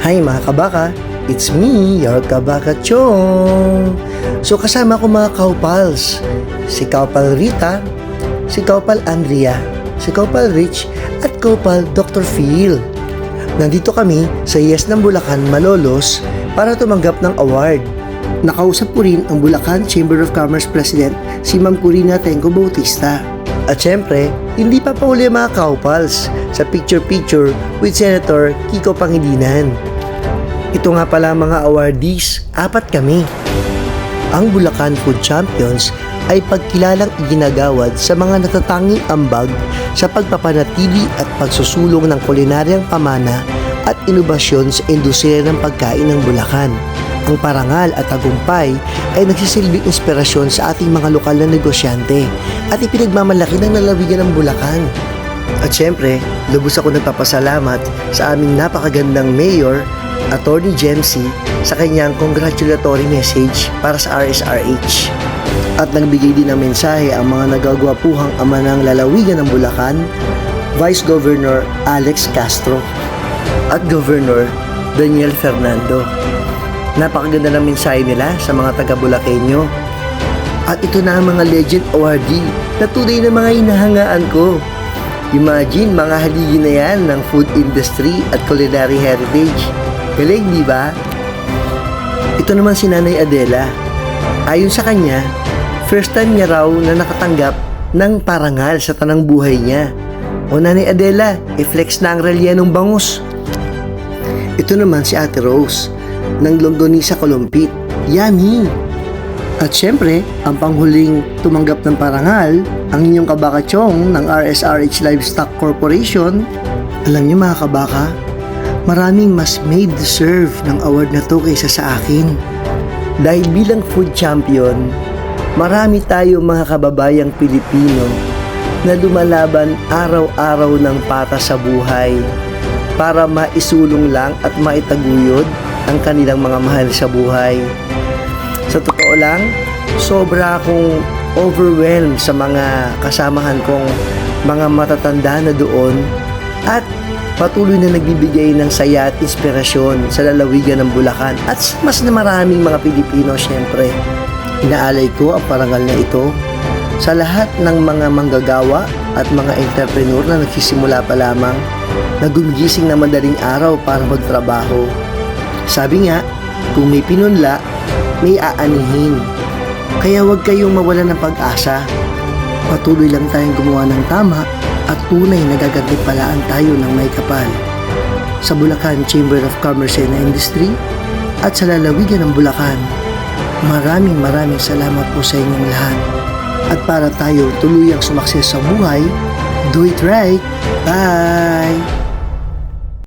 Hi mga kabaka, it's me, your kabaka Chong. So kasama ko mga kaupals, si Kaupal Rita, si Kaupal Andrea, si Kaupal Rich, at Kaupal Dr. Phil. Nandito kami sa Yes ng Bulacan, Malolos para tumanggap ng award. Nakausap ko rin ang Bulacan Chamber of Commerce President si Ma'am Corina Tenco Bautista. At syempre, hindi pa pauli mga kaupals sa picture-picture with Senator Kiko Pangilinan. Ito nga pala mga awardees, 4 kami. Ang Bulacan Food Champions ay pagkilalang iginagawad sa mga natatanging ambag sa pagpapanatili at pagsusulong ng kulinaryang pamana at inobasyon sa industriya ng pagkain ng Bulacan. Ang parangal at tagumpay ay nagsisilbing inspirasyon sa ating mga lokal na negosyante at ipinagmamalaki ng lalawigan ng Bulacan. At syempre, lubos ako nagpapasalamat sa aming napakagandang Mayor, Attorney Jemsy, sa kanyang congratulatory message para sa RSRH. At nagbigay din ng mensahe ang mga nagagwapuhang ama ng lalawigan ng Bulacan, Vice Governor Alex Castro at Governor Daniel Fernando. Napakaganda ng mensahe nila sa mga taga-Bulakenyo. At ito na ang mga legend awardee na tunay na mga hinahangaan ko. Imagine mga haligi na yan ng food industry at culinary heritage. Galing, di ba? Ito naman si Nanay Adela. Ayon sa kanya, first time niya raw na nakatanggap ng parangal sa tanang buhay niya. O Nanay Adela, i-flex na ang relyenong bangus. Ito naman si Ate Rose ng Longganisa Columpit. Yummy! At syempre, ang panghuling tumanggap ng parangal, ang inyong kabaka Chong ng RSRH Livestock Corporation. Alam niyo mga kabaka, maraming mas may deserve ng award na to kaysa sa akin. Dahil bilang food champion, marami tayo mga kababayang Pilipino na lumalaban araw-araw ng patas sa buhay para maisulong lang at maitaguyod ang kanilang mga mahal sa buhay. Sa totoo lang, sobra akong overwhelmed sa mga kasamahan kong mga matatanda na doon at patuloy na nagbibigay ng saya at inspirasyon sa lalawigan ng Bulacan at mas na maraming mga Pilipino syempre. Inaalay ko ang parangal na ito sa lahat ng mga manggagawa at mga entrepreneur na nagsisimula pa lamang na gumigising na madaling araw para magtrabaho. Sabi nga, kung may pinunla, may aanihin. Kaya huwag kayong mawala ng pag-asa. Patuloy lang tayong gumawa ng tama at tunay na gagantimpalaan tayo ng may kapal. Sa Bulacan Chamber of Commerce and Industry at sa lalawigan ng Bulacan, maraming salamat po sa inyong lahat. At para tayo tuluyang sumakses sa buhay, do it right. Bye!